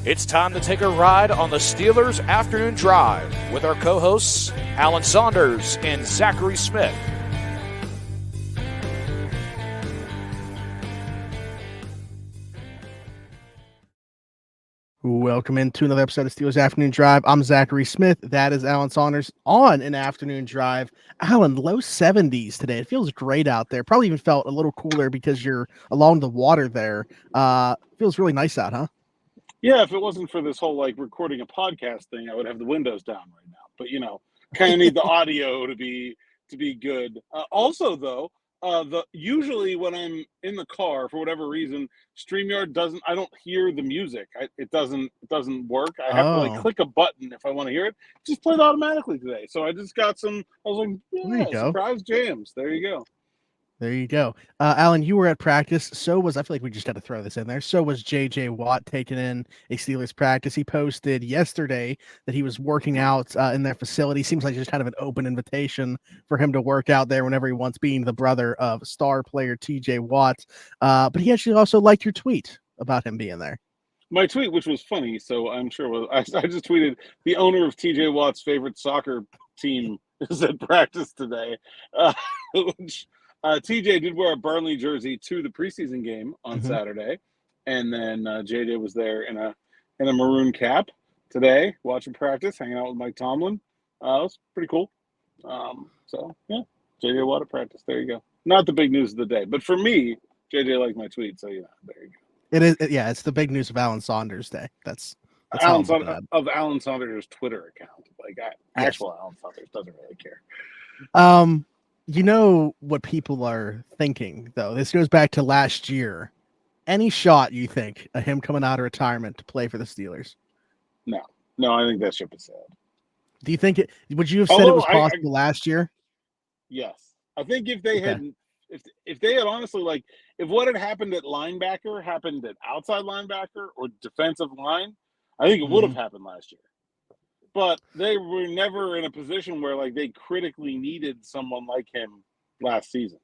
It's time to take a ride on the Steelers Afternoon Drive with our co-hosts, Alan Saunders and Zachary Smith. Welcome into another episode of Steelers Afternoon Drive. I'm Zachary Smith. That is Alan Saunders on an afternoon drive. Alan, low 70s today. It feels great out there. Probably even felt a little cooler because you're along the water there. Feels really nice out, huh? Yeah, if it wasn't for this whole recording a podcast thing, I would have the windows down right now. But kind of need the audio to be good. Also, though, usually when I'm in the car for whatever reason, StreamYard doesn't. I don't hear the music. It doesn't work. I have to click a button if I want to hear it. It just played automatically today. So I just got some. I was like, yeah, surprise jams. There you go. There you go. Alan, you were at practice. So was, I feel like we just got to throw this in there. So was J.J. Watt taking in a Steelers practice. He posted yesterday that he was working out in their facility. Seems like just kind of an open invitation for him to work out there whenever he wants, being the brother of star player T.J. Watt. But he actually also liked your tweet about him being there. My tweet, which was funny, so I'm sure I just tweeted, the owner of T.J. Watt's favorite soccer team is at practice today, which... TJ did wear a Burnley jersey to the preseason game on Saturday, and then JJ was there in a maroon cap today, watching practice, hanging out with Mike Tomlin. It was pretty cool. So yeah, JJ Watt at practice. There you go. Not the big news of the day, but for me, JJ liked my tweet, so there you go. It is, yeah. It's the big news of Alan Saunders Day. That's Alan Saunders' Twitter account. Actual Alan Saunders doesn't really care. You know what people are thinking, though? This goes back to last year. Any shot, you think, of him coming out of retirement to play for the Steelers? No, I think that ship is sailed. Do you think it? Would you have said it was possible last year? Yes, I think if they had, if they had honestly, if what had happened at linebacker happened at outside linebacker or defensive line, I think it would have happened last year. But they were never in a position where they critically needed someone like him last season.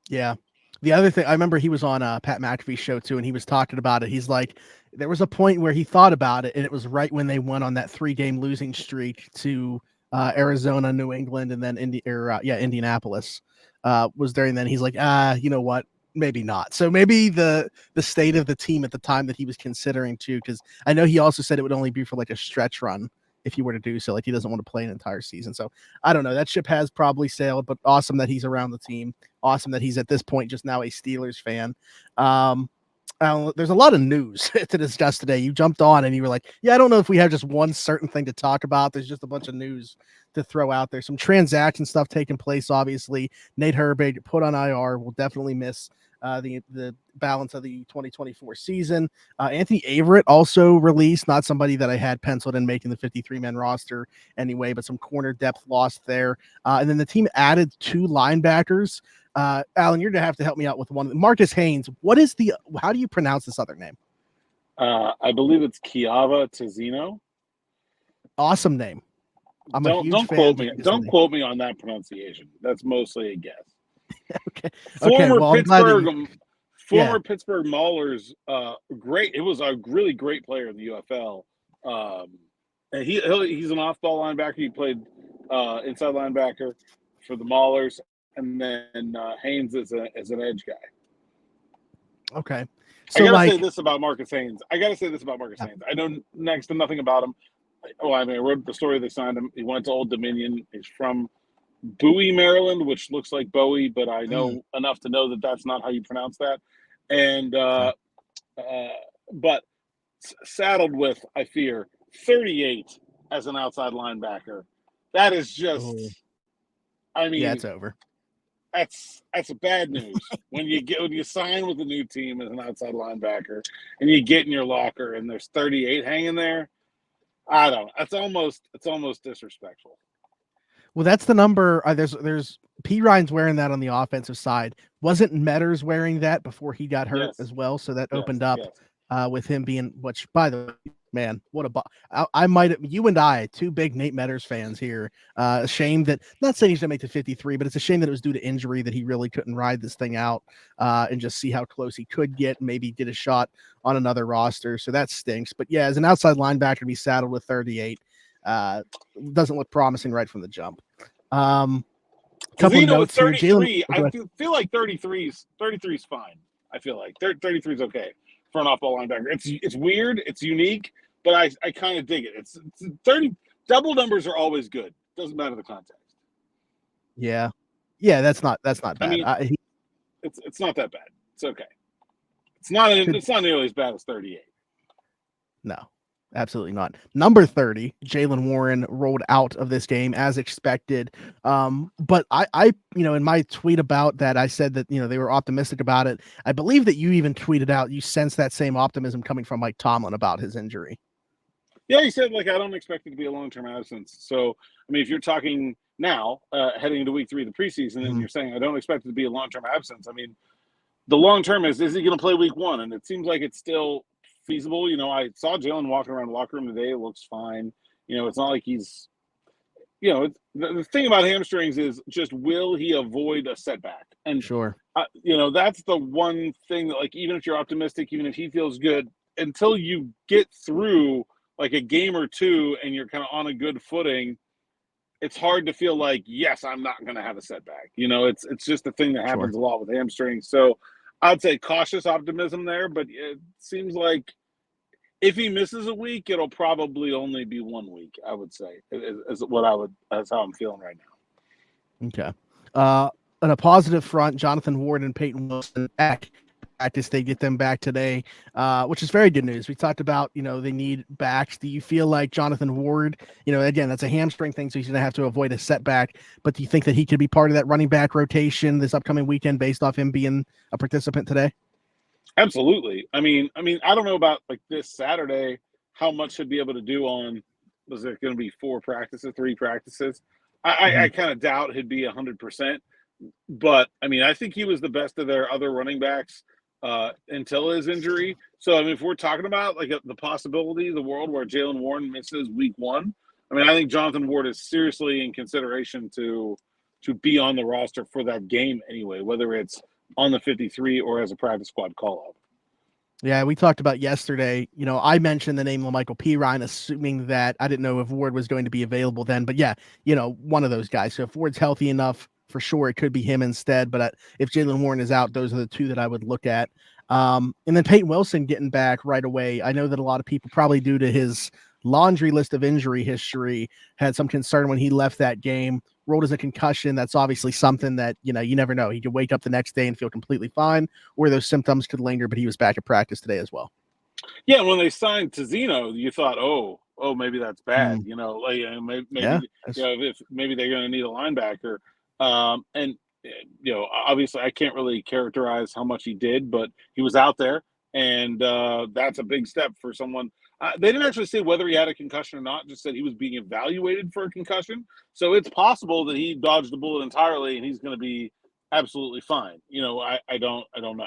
Yeah. The other thing, I remember he was on Pat McAfee's show too, and he was talking about it. He's like, there was a point where he thought about it, and it was right when they went on that 3-game losing streak to Arizona, New England, and then Indianapolis was there. And then he's like, you know what? Maybe not. So maybe the state of the team at the time that he was considering too, because I know he also said it would only be for a stretch run if he were to do so. He doesn't want to play an entire season. So I don't know. That ship has probably sailed, but awesome that he's around the team. Awesome that he's at this point just now a Steelers fan. There's a lot of news to discuss today. You jumped on and you were like, yeah, I don't know if we have just one certain thing to talk about. There's just a bunch of news to throw out there. Some transaction stuff taking place, obviously. Nate Herbig put on IR. Will definitely miss the balance of the 2024 season. Anthony Averett also released, not somebody that I had penciled in making the 53-man roster anyway, but some corner depth lost there. And then the team added 2 linebackers. Alan, you're going to have to help me out with one. Marcus Haynes. How do you pronounce this other name? I believe it's Kiava Tizino. Awesome name. Don't quote me. Don't quote me on that pronunciation. That's mostly a guess. Okay. Former Pittsburgh Maulers, great. It was a really great player in the UFL. And he's an off-ball linebacker. He played inside linebacker for the Maulers, and then Haynes is an edge guy. Okay. So I gotta say this about Marcus Haynes. I know next to nothing about him. I wrote the story they signed him. He went to Old Dominion. He's from Bowie, Maryland, which looks like Bowie, but I know enough to know that that's not how you pronounce that. And but saddled with, I fear, 38 as an outside linebacker. That is just, it's over. That's a bad news when you sign with a new team as an outside linebacker and you get in your locker and there's 38 hanging there. I don't know. It's almost disrespectful. Well, that's the number. There's P. Ryan's wearing that on the offensive side. Wasn't Metters wearing that before he got hurt as well? So that opened up with him being, which by the way, Man, what I might have, you and I, two big Nate Metters fans here. A shame that, not saying he's gonna make the 53, but it's a shame that it was due to injury that he really couldn't ride this thing out and just see how close he could get. Maybe get a shot on another roster. So that stinks. But yeah, as an outside linebacker to be saddled with 38 doesn't look promising right from the jump. Couple notes here. 33, I feel like 33 is fine. I feel like 33 is okay for an off-ball linebacker. It's weird, it's unique, but I kind of dig it. It's 30. Double numbers are always good. Doesn't matter the context. Yeah, that's not bad. I mean, it's not that bad. It's okay. It's not nearly as bad as 38. No, absolutely not. Number 30, Jaylen Warren rolled out of this game as expected. But I, in my tweet about that, I said that, they were optimistic about it. I believe that you even tweeted out, you sense that same optimism coming from Mike Tomlin about his injury. Yeah, he said, I don't expect it to be a long-term absence. So, I mean, if you're talking now, heading into week 3 of the preseason, and you're saying, I don't expect it to be a long-term absence. I mean, the long-term is he going to play week 1? And it seems like it's still feasible. I saw Jaylen walking around the locker room today. It looks fine. It's not like he's, the thing about hamstrings is just, will he avoid a setback? And sure, that's the one thing that, even if you're optimistic, even if he feels good, until you get through a game or two and you're kind of on a good footing, it's hard to feel like, yes, I'm not going to have a setback. It's just a thing that happens a lot with hamstrings. So I'd say cautious optimism there, but it seems like if he misses a week, it'll probably only be 1 week, I would say, that's how I'm feeling right now. Okay. On a positive front, Johnathan Ward and Payton Wilson back practice. They get them back today, which is very good news. We talked about, they need backs. Do you feel like Johnathan Ward, again, that's a hamstring thing, so he's going to have to avoid a setback, but do you think that he could be part of that running back rotation this upcoming weekend based off him being a participant today? Absolutely. I mean, I don't know about this Saturday, how much he'll be able to do on, was there going to be 3 practices? I kind of doubt he'd be 100%, but I mean, I think he was the best of their other running backs until his injury. So, I mean, if we're talking about the possibility, the world where Jaylen Warren misses week 1, I mean, I think Johnathan Ward is seriously in consideration to be on the roster for that game anyway, whether it's on the 53 or as a practice squad call-up. Yeah, we talked about yesterday, I mentioned the name LaMichael Pirine, assuming that I didn't know if Ward was going to be available then, but yeah, one of those guys. So if Ward's healthy enough, for sure, it could be him instead. But if Jaylen Warren is out, those are the 2 that I would look at. And then Payton Wilson getting back right away. I know that a lot of people, probably due to his laundry list of injury history, had some concern when he left that game. Rolled as a concussion. That's obviously something that, you never know. He could wake up the next day and feel completely fine, or those symptoms could linger, but he was back at practice today as well. Yeah, when they signed Tizino, you thought, oh, maybe that's bad. Maybe if maybe they're going to need a linebacker. And obviously I can't really characterize how much he did, but he was out there, and that's a big step for someone. They didn't actually say whether he had a concussion or not, just said he was being evaluated for a concussion. So it's possible that he dodged the bullet entirely and he's going to be absolutely fine. I don't know.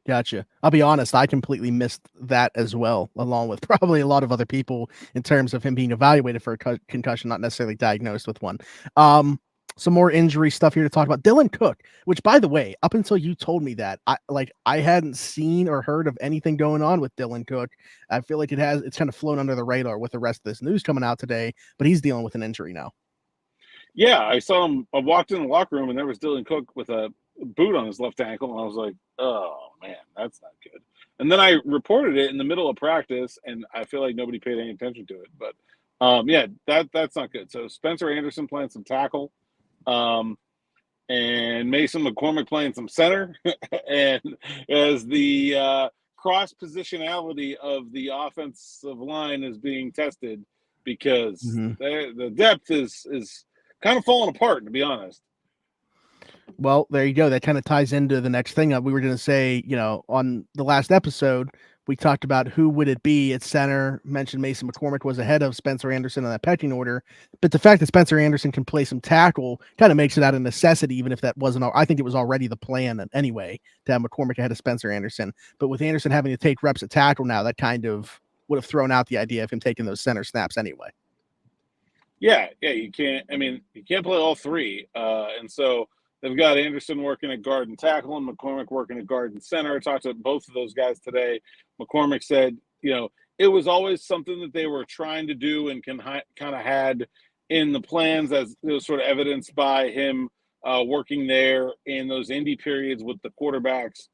Gotcha. I'll be honest, I completely missed that as well, along with probably a lot of other people, in terms of him being evaluated for a concussion, not necessarily diagnosed with one. Some more injury stuff here to talk about. Dylan Cook, which, by the way, up until you told me that, I hadn't seen or heard of anything going on with Dylan Cook. I feel like it's kind of flown under the radar with the rest of this news coming out today, but he's dealing with an injury now. Yeah, I saw him. I walked in the locker room and there was Dylan Cook with a boot on his left ankle, and I was like, oh man, that's not good. And then I reported it in the middle of practice, and I feel like nobody paid any attention to it. But yeah, that's not good. So Spencer Anderson playing some tackle. And Mason McCormick playing some center, and as the cross positionality of the offensive line is being tested, because the depth is kind of falling apart, to be honest. Well, there you go. That kind of ties into the next thing we were going to say. On the last episode, we talked about who would it be at center, mentioned Mason McCormick was ahead of Spencer Anderson on that pecking order. But the fact that Spencer Anderson can play some tackle kind of makes it out a necessity, even if that wasn't, I think it was already the plan anyway, to have McCormick ahead of Spencer Anderson. But with Anderson having to take reps at tackle now, that kind of would have thrown out the idea of him taking those center snaps anyway. Yeah, you can't. I mean, you can't play all three, and so they've got Anderson working at guard and tackle, and McCormick working at guard and center. I talked to both of those guys today. McCormick said, it was always something that they were trying to do and kind of had in the plans, as it was sort of evidenced by him working there in those indie periods with the quarterbacks.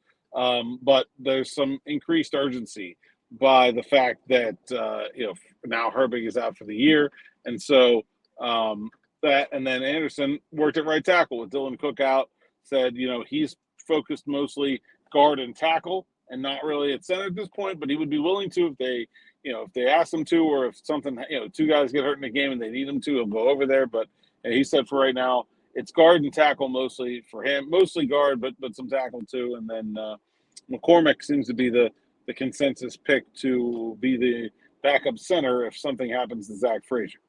But there's some increased urgency by the fact that now Herbig is out for the year. And so and then Anderson worked at right tackle with Dylan Cook out, said, he's focused mostly guard and tackle and not really at center at this point, but he would be willing to if they ask him to, or if something, two guys get hurt in the game and they need him to, he'll go over there. But he said for right now, it's guard and tackle mostly for him, mostly guard, but some tackle too. And then McCormick seems to be the consensus pick to be the backup center if something happens to Zach Frazier.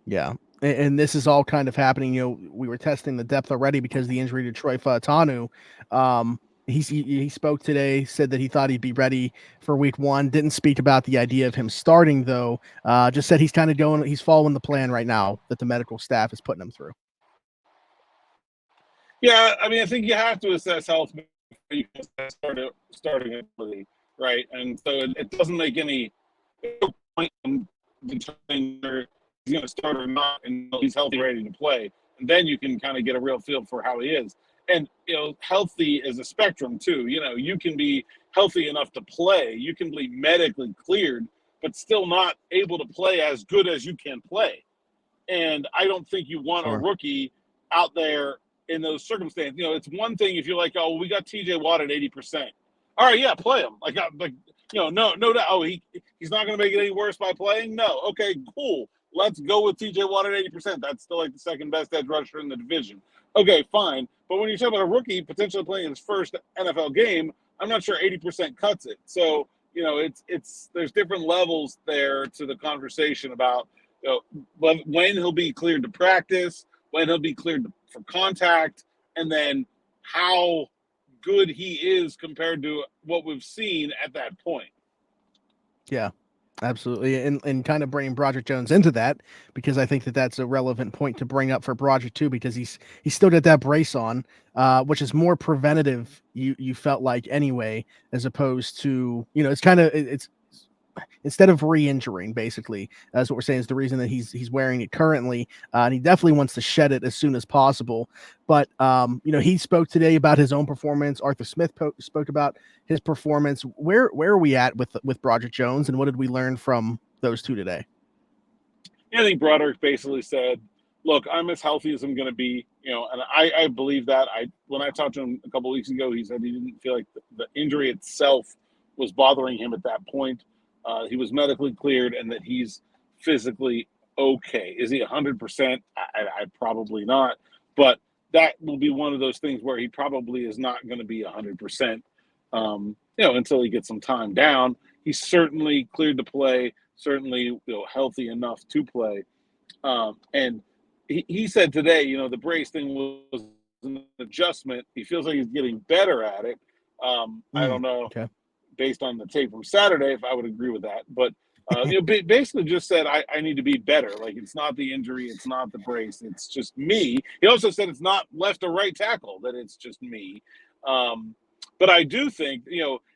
Yeah. And this is all kind of happening. We were testing the depth already because of the injury to Troy Fautanu. He spoke today, said that he thought he'd be ready for week 1. Didn't speak about the idea of him starting though. Just said he's kind of he's following the plan right now that the medical staff is putting him through. Yeah, I mean, I think you have to assess health before you can starting ability, right? And so it doesn't make any point in determining whether he's going to start or not, and he's healthy, ready to play. And then you can kind of get a real feel for how he is. And, healthy is a spectrum too. You can be healthy enough to play. You can be medically cleared, but still not able to play as good as you can play. And I don't think you want a rookie out there in those circumstances. It's one thing if you're like, oh, we got TJ Watt at 80%. All right, yeah, play him. No doubt. Oh, he's not going to make it any worse by playing? No. Okay, cool. Let's go with TJ Watt at 80%. That's still like the second best edge rusher in the division. Okay, fine. But when you're talking about a rookie potentially playing his first NFL game, I'm not sure 80% cuts it. So, there's different levels there to the conversation about when he'll be cleared to practice, when he'll be cleared for contact, and then how good he is compared to what we've seen at that point. Yeah, absolutely. And kind of bringing Broderick Jones into that, because I think that that's a relevant point to bring up for Broderick too, because he's still got that brace on, which is more preventative. You felt like anyway, as opposed to, it's instead of re-injuring, basically, that's what we're saying is the reason that he's wearing it currently, and he definitely wants to shed it as soon as possible. But he spoke today about his own performance. Arthur Smith spoke about his performance. Where are we at with Broderick Jones, and what did we learn from those two today? I think Broderick basically said, "Look, I'm as healthy as I'm going to be," and I believe that. When I talked to him a couple of weeks ago, he said he didn't feel like the injury itself was bothering him at that point. He was medically cleared and that he's physically okay. Is he 100%? I probably not. But that will be one of those things where he probably is not going to be 100%, until he gets some time down. He's certainly cleared to play, certainly healthy enough to play. And he said today, the brace thing was an adjustment. He feels like he's getting better at it. I don't know. Okay. Based on the tape from Saturday, if I would agree with that. But, basically just said, I need to be better. Like, it's not the injury. It's not the brace. It's just me. He also said it's not left or right tackle, that it's just me. But I do think,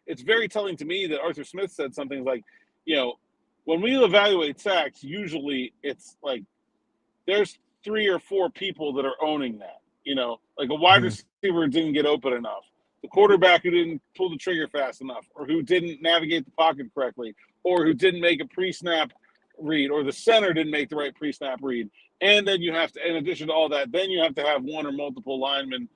it's very telling to me that Arthur Smith said something like, when we evaluate sacks, usually it's like there's 3 or 4 people that are owning that, like a wide receiver didn't get open enough, the quarterback who didn't pull the trigger fast enough, or who didn't navigate the pocket correctly, or who didn't make a pre-snap read, or the center didn't make the right pre-snap read. And then you have to, in addition to all that, then you have to have one or multiple linemen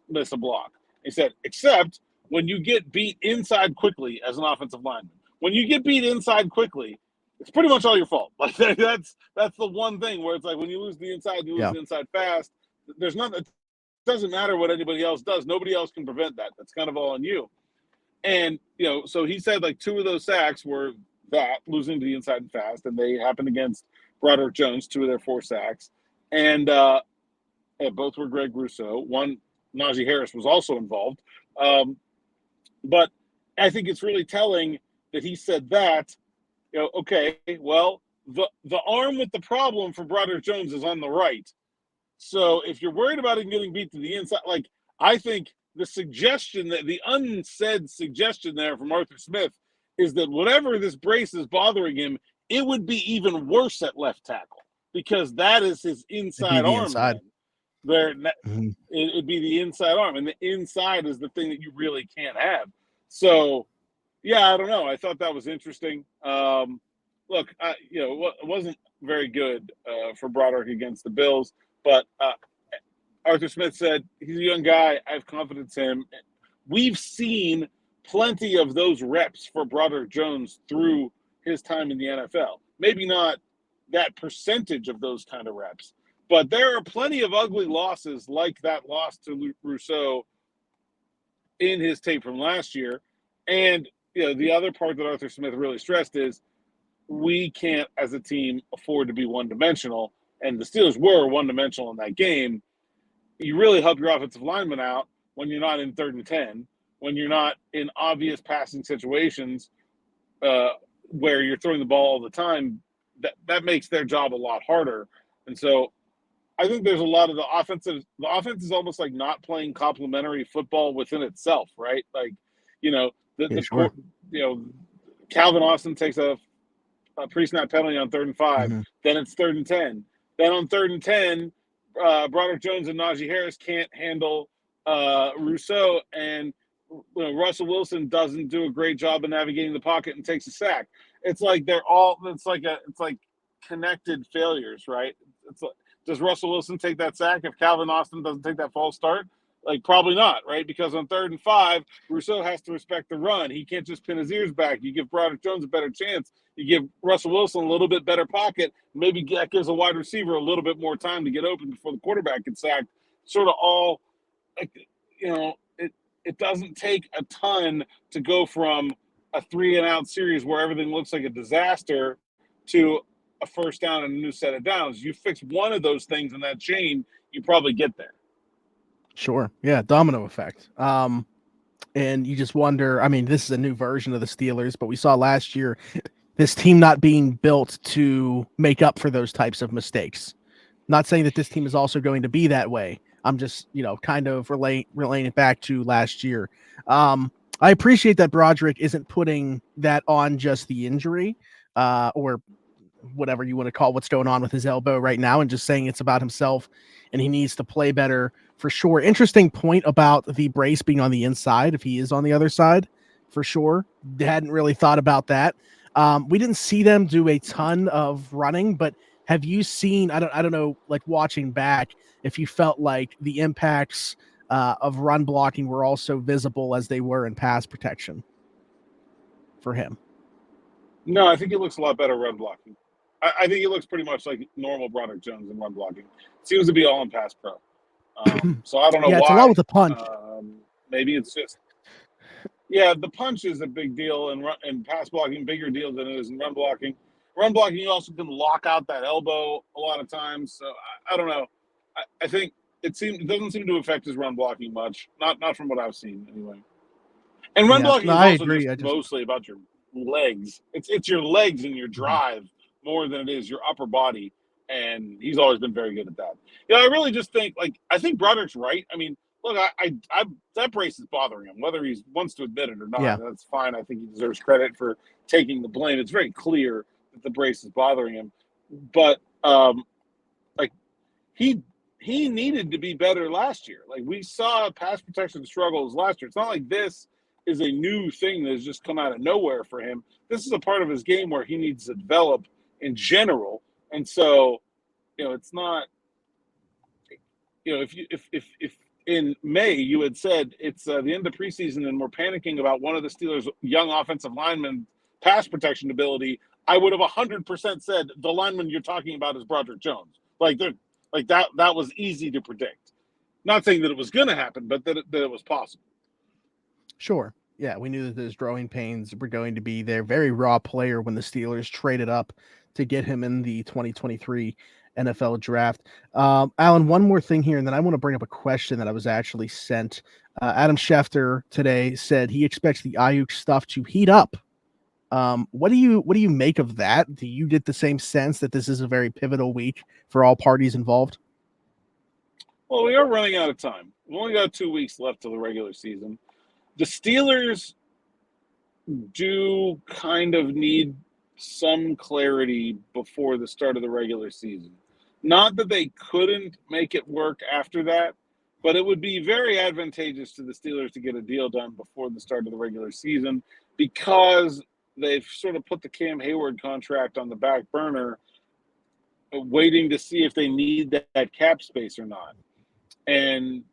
miss a block. He said, except when you get beat inside quickly as an offensive lineman. When you get beat inside quickly, it's pretty much all your fault. Like that's the one thing where it's like when you lose the inside, you lose the inside fast. There's nothing. Doesn't matter what anybody else does. Nobody else can prevent that. That's kind of all on you. And, so he said like 2 of those sacks were that, losing to the inside and fast, and they happened against Broderick Jones, 2 of their 4 sacks. And both were Greg Rousseau. One, Najee Harris was also involved. But I think it's really telling that he said that, okay, well, the arm with the problem for Broderick Jones is on the right. So if you're worried about him getting beat to the inside, like, I think the suggestion, that the unsaid suggestion there from Arthur Smith, is that whatever this brace is bothering him, it would be even worse at left tackle, because that is his inside arm. Inside. It'd be the inside arm, and the inside is the thing that you really can't have. So, yeah, I don't know. I thought that was interesting. Look, it wasn't very good for Broderick against the Bills, but Arthur Smith said he's a young guy. I have confidence in him. We've seen plenty of those reps for Broderick Jones through his time in the NFL. Maybe not that percentage of those kind of reps, but there are plenty of ugly losses like that loss to Rousseau in his tape from last year. And the other part that Arthur Smith really stressed is we can't, as a team, afford to be one-dimensional. And the Steelers were one-dimensional in that game. You really help your offensive lineman out when you're not in 3rd and 10, when you're not in obvious passing situations where you're throwing the ball all the time. That makes their job a lot harder. And so I think there's a lot of the offense is almost like not playing complementary football within itself, right? Like, Sure. Calvin Austin takes a pre-snap penalty on 3rd and 5. Mm-hmm. Then it's 3rd and 10. Then on 3rd and 10, Broderick Jones and Najee Harris can't handle Rousseau, and Russell Wilson doesn't do a great job of navigating the pocket and takes a sack. It's like it's like connected failures, right? It's like, does Russell Wilson take that sack if Calvin Austin doesn't take that false start? Like, probably not, right? Because on 3rd and 5, Rousseau has to respect the run. He can't just pin his ears back. You give Broderick Jones a better chance. You give Russell Wilson a little bit better pocket. Maybe that gives a wide receiver a little bit more time to get open before the quarterback gets sacked. Sort of all, it doesn't take a ton to go from a 3-and-out series where everything looks like a disaster to a first down and a new set of downs. You fix one of those things in that chain, you probably get there. Sure. Yeah. Domino effect. And you just wonder, I mean, this is a new version of the Steelers, but we saw last year this team not being built to make up for those types of mistakes. Not saying that this team is also going to be that way. I'm just, kind of relaying it back to last year. I appreciate that Broderick isn't putting that on just the injury or whatever you want to call what's going on with his elbow right now, and just saying it's about himself and he needs to play better for sure. Interesting point about the brace being on the inside if he is on the other side, for sure. Hadn't really thought about that. We didn't see them do a ton of running, but have you seen, I don't know, like watching back, if you felt like the impacts of run blocking were also visible as they were in pass protection for him? No, I think it looks a lot better run blocking. I think it looks pretty much like normal Broderick Jones in run blocking. Seems to be all in pass pro. So I don't know why. It's a lot with the punch. Maybe it's just the punch is a big deal, and pass blocking bigger deal than it is in run blocking. Run blocking, you also can lock out that elbow a lot of times. So I don't know. I think it doesn't seem to affect his run blocking much. Not from what I've seen anyway. And run blocking is also mostly about your legs. It's your legs and your drive more than it is your upper body. And he's always been very good at that. I really just think, I think Broderick's right. I mean, look, I that brace is bothering him, whether he wants to admit it or not. Yeah. That's fine. I think he deserves credit for taking the blame. It's very clear that the brace is bothering him. But, he needed to be better last year. We saw pass protection struggles last year. It's not like this is a new thing that has just come out of nowhere for him. This is a part of his game where he needs to develop in general. And so, it's not, if in May you had said it's the end of preseason and we're panicking about one of the Steelers' young offensive linemen pass protection ability, I would have 100% said the lineman you're talking about is Broderick Jones. That was easy to predict. Not saying that it was going to happen, but that it was possible. Sure. Yeah, we knew that those growing pains were going to be there. Very raw player when the Steelers traded up to get him in the 2023 NFL draft. Alan, one more thing here, and then I want to bring up a question that I was actually sent. Adam Schefter today said he expects the Aiyuk stuff to heat up What do you make of that? Do you get the same sense that this is a very pivotal week for all parties involved? Well, we are running out of time. We've only got 2 weeks left to the regular season. The Steelers do kind of need some clarity before the start of the regular season. Not that they couldn't make it work after that, but it would be very advantageous to the Steelers to get a deal done before the start of the regular season because they've sort of put the Cam Hayward contract on the back burner, waiting to see if they need that cap space or not. And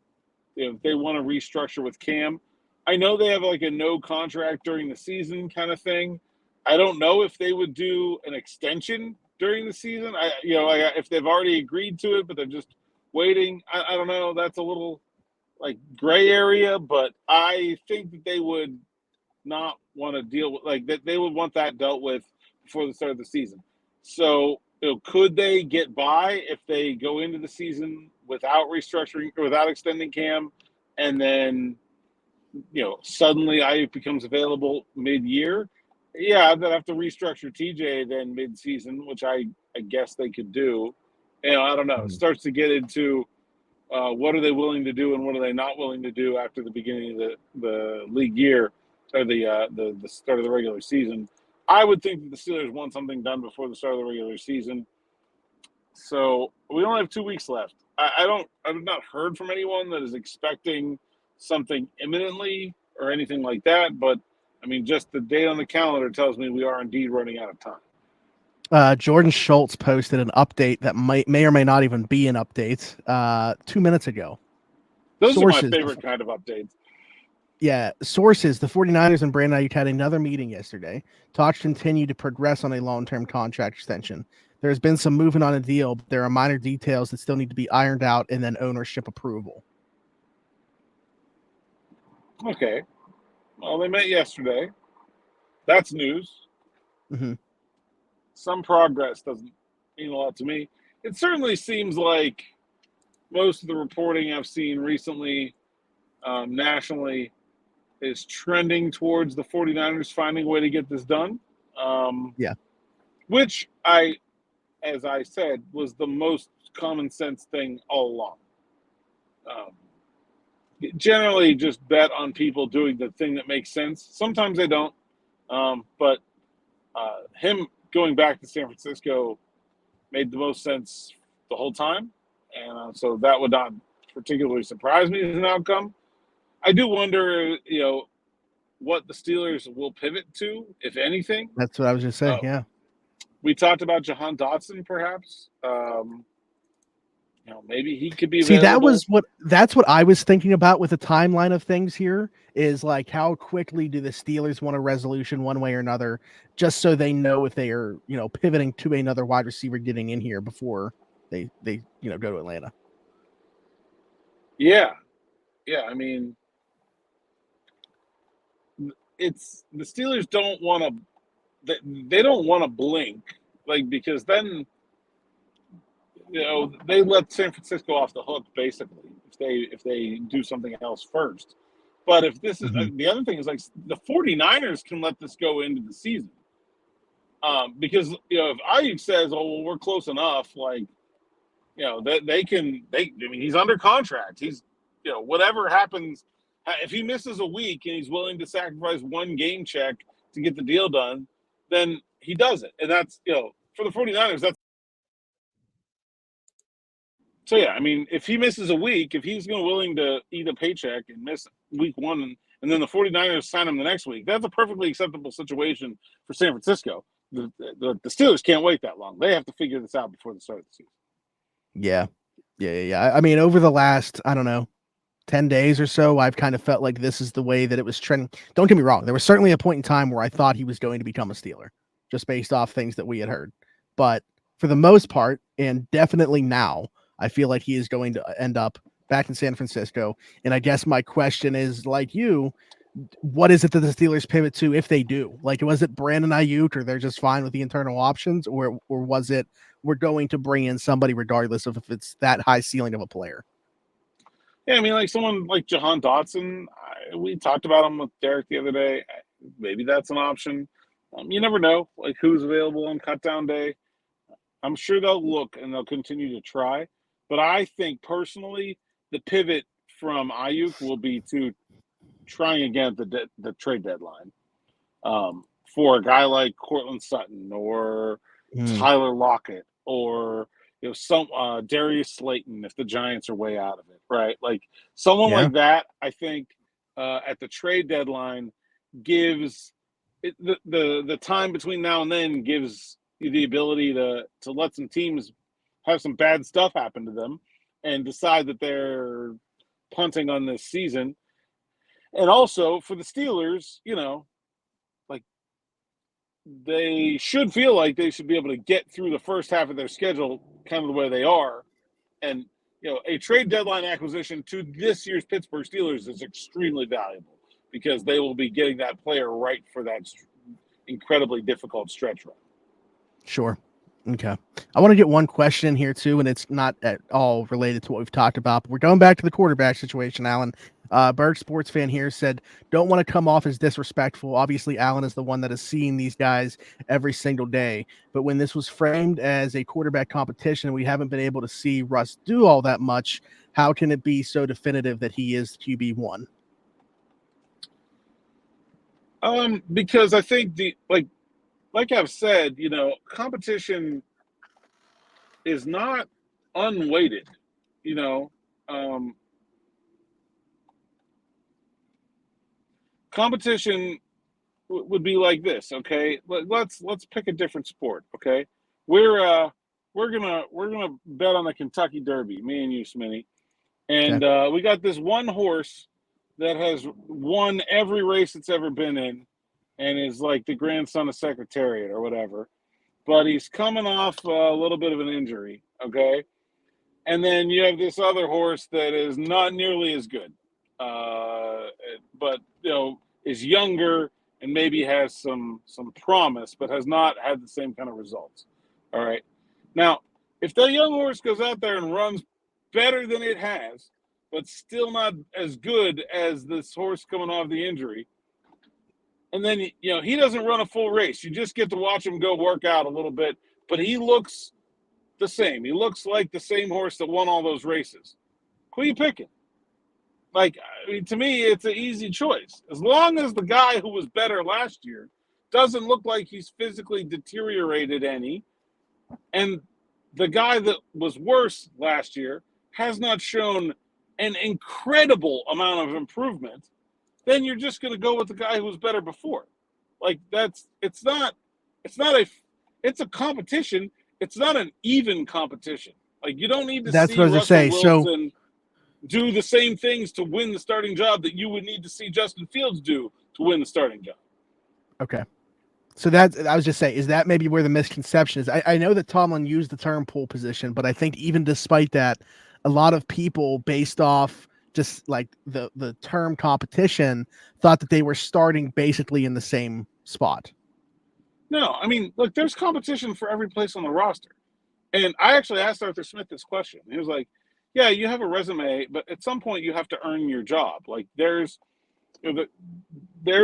if they want to restructure with Cam, I know they have like a no contract during the season kind of thing. I don't know if they would do an extension during the season. If they've already agreed to it, but they're just waiting. I don't know. That's a little like gray area, but I think that they would not want to deal with like that. They would want that dealt with before the start of the season. So, could they get by if they go into the season without restructuring or without extending Cam, and then suddenly Aiyuk becomes available mid-year? Yeah, they'd have to restructure TJ then mid-season, which I guess they could do. I don't know. It starts to get into what are they willing to do and what are they not willing to do after the beginning of the league year or the start of the regular season. I would think that the Steelers want something done before the start of the regular season. So we only have 2 weeks left. I've not heard from anyone that is expecting something imminently or anything like that, but I mean, just the date on the calendar tells me we are indeed running out of time. Jordan Schultz posted an update that may or may not even be an update 2 minutes ago. Those are my favorite kind of updates. Yeah, sources, the 49ers and Brandon Aiyuk had another meeting yesterday. Talks continue to progress on a long-term contract extension. There's been some movement on a deal, but there are minor details that still need to be ironed out and then ownership approval. Okay. Well, they met yesterday. That's news. Mm-hmm. Some progress doesn't mean a lot to me. It certainly seems like most of the reporting I've seen recently nationally is trending towards the 49ers finding a way to get this done. Which as I said, was the most common sense thing all along. Generally just bet on people doing the thing that makes sense. Sometimes they don't. But him going back to San Francisco made the most sense the whole time. And so that would not particularly surprise me as an outcome. I do wonder, what the Steelers will pivot to, if anything. That's what I was just saying, yeah. We talked about Johnathan, perhaps. Maybe he could be available. See, that's what I was thinking about with the timeline of things here is like how quickly do the Steelers want a resolution one way or another, just so they know if they are, pivoting to another wide receiver getting in here before they go to Atlanta. Yeah. Yeah, I mean, it's the Steelers don't want to they don't want to blink, like, because then they let San Francisco off the hook basically if they do something else first. But if this is the other thing is like the 49ers can let this go into the season. Because if Aiyuk says, "Oh, well, we're close enough," like he's under contract. He's whatever happens, if he misses a week and he's willing to sacrifice one game check to get the deal done, then he does it. And that's, for the 49ers, that's. So, yeah, I mean, if he misses a week, if he's willing to eat a paycheck and miss week one and then the 49ers sign him the next week, that's a perfectly acceptable situation for San Francisco. The Steelers can't wait that long. They have to figure this out before the start of the season. Yeah. I mean, over the last, 10 days or so, I've kind of felt like this is the way that it was trending. Don't get me wrong. There was certainly a point in time where I thought he was going to become a Steeler just based off things that we had heard. But for the most part, and definitely now, I feel like he is going to end up back in San Francisco. And I guess my question is, like you, what is it that the Steelers pivot to if they do? Like, was it Brandon Aiyuk, or they're just fine with the internal options, or was it we're going to bring in somebody regardless of if it's that high ceiling of a player? Yeah, I mean, like someone like Johnathan, we talked about him with Derek the other day. Maybe that's an option. You never know, like, who's available on cutdown day. I'm sure they'll look and they'll continue to try. But I think personally, the pivot from Aiyuk will be to trying again at the trade deadline for a guy like Cortland Sutton or Tyler Lockett or some Darius Slayton if the Giants are way out of it, right? Like someone like that, I think at the trade deadline gives the time between now and then gives you the ability to let some teams have some bad stuff happen to them and decide that they're punting on this season. And also for the Steelers, like they should feel like they should be able to get through the first half of their schedule kind of the way they are. And, a trade deadline acquisition to this year's Pittsburgh Steelers is extremely valuable because they will be getting that player right for that incredibly difficult stretch run. Sure. Okay. I want to get one question here too, and it's not at all related to what we've talked about, but we're going back to the quarterback situation, Alan. Berg sports fan here said, don't want to come off as disrespectful. Obviously, Alan is the one that is seeing these guys every single day. But when this was framed as a quarterback competition, we haven't been able to see Russ do all that much. How can it be so definitive that he is QB1? Because I think like I've said, competition is not unweighted, competition would be like this. Okay. Let's pick a different sport. Okay. We're gonna bet on the Kentucky Derby, me and you, Smitty. And, we got this one horse that has won every race it's ever been in and is like the grandson of Secretariat or whatever, but he's coming off a little bit of an injury, okay? And then you have this other horse that is not nearly as good, but, is younger and maybe has some promise, but has not had the same kind of results, all right? Now, if that young horse goes out there and runs better than it has, but still not as good as this horse coming off the injury, and then, he doesn't run a full race. You just get to watch him go work out a little bit, but he looks the same. He looks like the same horse that won all those races. Who are you picking? Like, to me, it's an easy choice. As long as the guy who was better last year doesn't look like he's physically deteriorated any, and the guy that was worse last year has not shown an incredible amount of improvement, then you're just going to go with the guy who was better before. Like it's a competition. It's not an even competition. Like you don't need to see Russell Wilson do the same things to win the starting job that you would need to see Justin Fields do to win the starting job. Okay. So I was just saying, is that maybe where the misconception is? I know that Tomlin used the term pole position, but I think even despite that, a lot of people based off just like the term competition thought that they were starting basically in the same spot. No, I mean, look, there's competition for every place on the roster. And I actually asked Arthur Smith this question. He was like, yeah, you have a resume, but at some point you have to earn your job. Like there's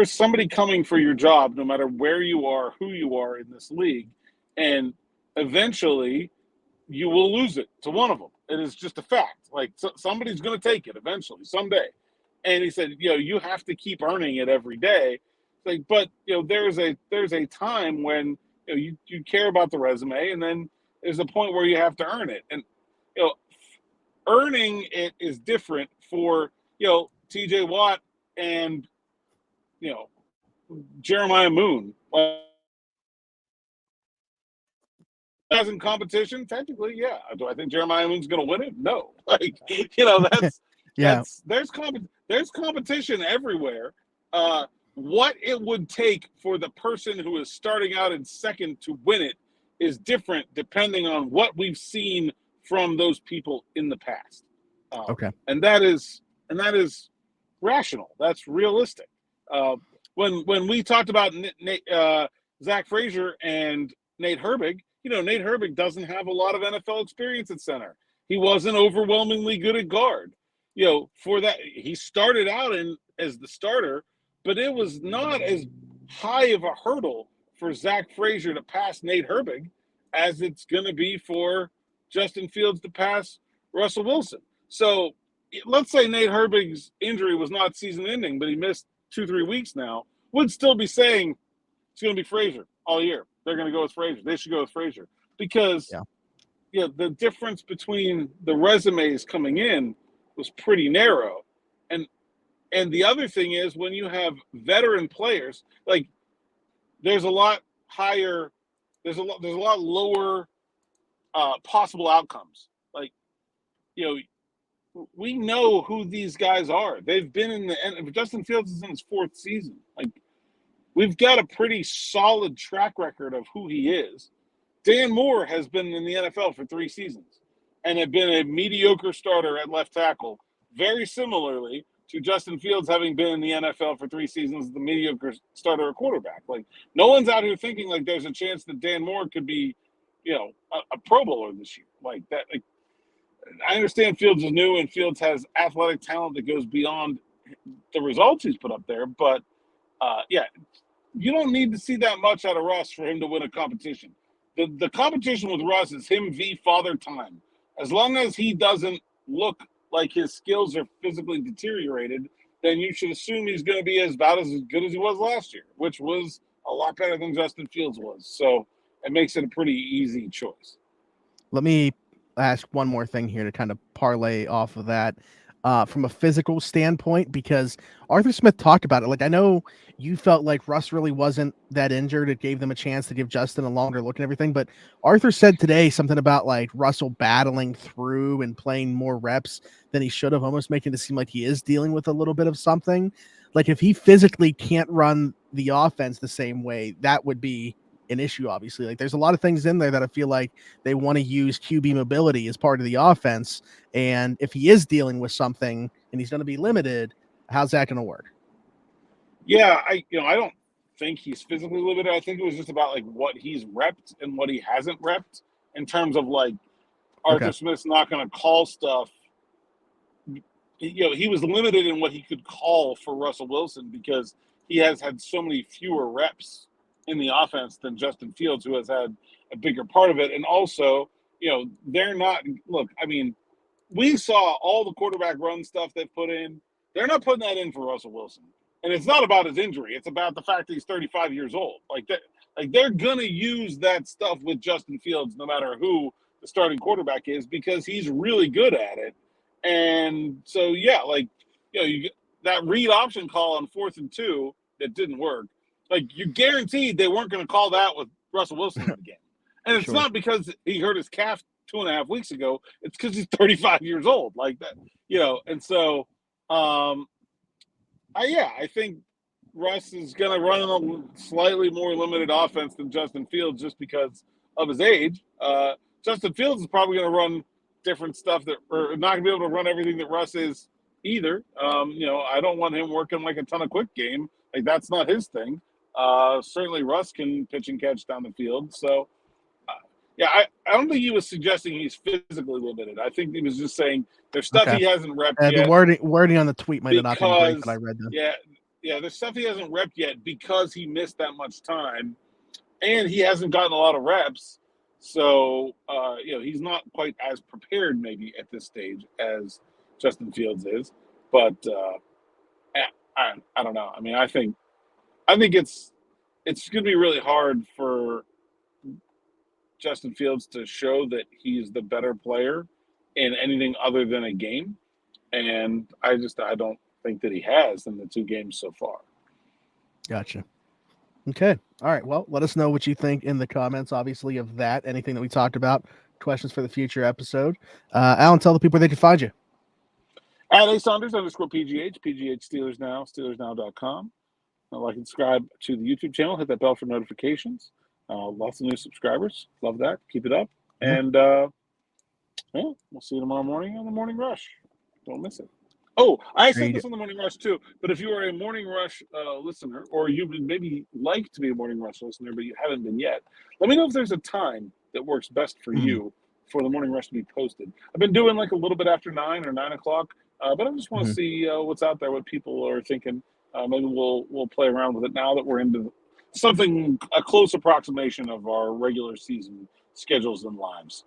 somebody coming for your job, no matter where you are, who you are in this league. And eventually you will lose it to one of them. It is just a fact. Like somebody's going to take it eventually, someday. And he said, you have to keep earning it every day. Like, but there's a time when you care about the resume, and then there's a point where you have to earn it. And earning it is different for TJ Watt and Jeremiah Moon. As in competition, technically, yeah. Do I think Jeremiah Moon's going to win it? No. Like that's yeah. There's competition everywhere. What it would take for the person who is starting out in second to win it is different depending on what we've seen from those people in the past. Okay. And that is rational. That's realistic. When we talked about Zach Frazier and Nate Herbig, Nate Herbig doesn't have a lot of NFL experience at center. He wasn't overwhelmingly good at guard. For that, he started out as the starter, but it was not as high of a hurdle for Zach Frazier to pass Nate Herbig as it's going to be for Justin Fields to pass Russell Wilson. So let's say Nate Herbig's injury was not season-ending, but he missed 2-3 weeks now, would still be saying it's going to be Frazier all year. They're going to go with Frazier. They should go with Frazier because the difference between the resumes coming in was pretty narrow. And the other thing is when you have veteran players, like there's a lot higher, there's a lot lower possible outcomes. Like, we know who these guys are. They've been in the end. Justin Fields is in his 4th season. Like, we've got a pretty solid track record of who he is. Dan Moore has been in the NFL for 3 seasons and had been a mediocre starter at left tackle, very similarly to Justin Fields having been in the NFL for 3 seasons as the mediocre starter at quarterback. Like, no one's out here thinking like there's a chance that Dan Moore could be, a Pro Bowler this year. Like that. Like, I understand Fields is new and Fields has athletic talent that goes beyond the results he's put up there, but you don't need to see that much out of Russ for him to win a competition. The competition with Russ is him v. Father Time. As long as he doesn't look like his skills are physically deteriorated, then you should assume he's going to be about as good as he was last year, which was a lot better than Justin Fields was. So it makes it a pretty easy choice. Let me ask one more thing here to kind of parlay off of that. From a physical standpoint, because Arthur Smith talked about it. Like, I know you felt like Russ really wasn't that injured. It gave them a chance to give Justin a longer look and everything. But Arthur said today something about like Russell battling through and playing more reps than he should have, almost making it seem like he is dealing with a little bit of something. Like, if he physically can't run the offense the same way, that would be an issue, obviously. Like, there's a lot of things in there that I feel like they want to use QB mobility as part of the offense. And if he is dealing with something and he's going to be limited, how's that going to work? Yeah, I don't think he's physically limited. I think it was just about like what he's repped and what he hasn't repped in terms of like Arthur Smith's not going to call stuff. He was limited in what he could call for Russell Wilson because he has had so many fewer reps in the offense than Justin Fields, who has had a bigger part of it. And also, they're not – look, I mean, we saw all the quarterback run stuff they've put in. They're not putting that in for Russell Wilson. And it's not about his injury. It's about the fact that he's 35 years old. Like they're going to use that stuff with Justin Fields no matter who the starting quarterback is because he's really good at it. And so, you get that read option call on 4th and 2 that didn't work. Like, you guaranteed they weren't going to call that with Russell Wilson in the game. And it's not because he hurt his calf 2.5 weeks ago. It's because he's 35 years old. Like that, And so, I think Russ is going to run a slightly more limited offense than Justin Fields just because of his age. Justin Fields is probably going to run different stuff or not going to be able to run everything that Russ is either. I don't want him working like a ton of quick game. Like, that's not his thing. Certainly Russ can pitch and catch down the field. So, I don't think he was suggesting he's physically limited. I think he was just saying there's stuff he hasn't repped yet. The wording on the tweet might have not been great, but I read them. Yeah, there's stuff he hasn't repped yet because he missed that much time, and he hasn't gotten a lot of reps. So, he's not quite as prepared maybe at this stage as Justin Fields is. But I don't know. I mean, I think it's going to be really hard for Justin Fields to show that he's the better player in anything other than a game. And I don't think that he has in the 2 games so far. Gotcha. Okay. All right. Well, let us know what you think in the comments, obviously, of that, anything that we talked about, questions for the future episode. Alan, tell the people they can find you. At @Saunders_PGH, PGH Steelers Now, SteelersNow.com. Like and subscribe to the YouTube channel. Hit that bell for notifications. Lots of new subscribers. Love that. Keep it up. And we'll see you tomorrow morning on the Morning Rush. Don't miss it. Oh, I said this on the Morning Rush too, but if you are a Morning Rush listener, or you would maybe like to be a Morning Rush listener, but you haven't been yet, let me know if there's a time that works best for you for the Morning Rush to be posted. I've been doing like a little bit after 9 or 9 o'clock, but I just want to see what's out there, what people are thinking. Maybe we'll play around with it now that we're into a close approximation of our regular season schedules and lives.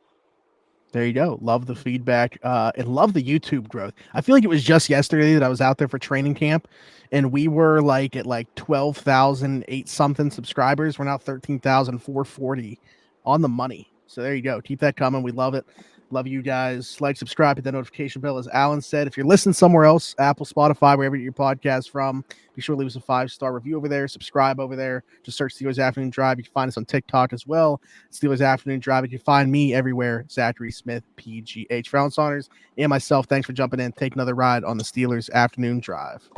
There you go. Love the feedback and love the YouTube growth. I feel like it was just yesterday that I was out there for training camp and we were like at like 12,008 something subscribers. We're now 13,440 on the money. So there you go. Keep that coming. We love it. Love you guys. Like, subscribe, hit that notification bell. As Alan said, if you're listening somewhere else, Apple, Spotify, wherever you get your podcast from, be sure to leave us a 5-star review over there. Subscribe over there. Just search Steelers Afternoon Drive. You can find us on TikTok as well. Steelers Afternoon Drive. You can find me everywhere. Zachary Smith, PGH. For Alan Saunders and myself, thanks for jumping in. Take another ride on the Steelers Afternoon Drive.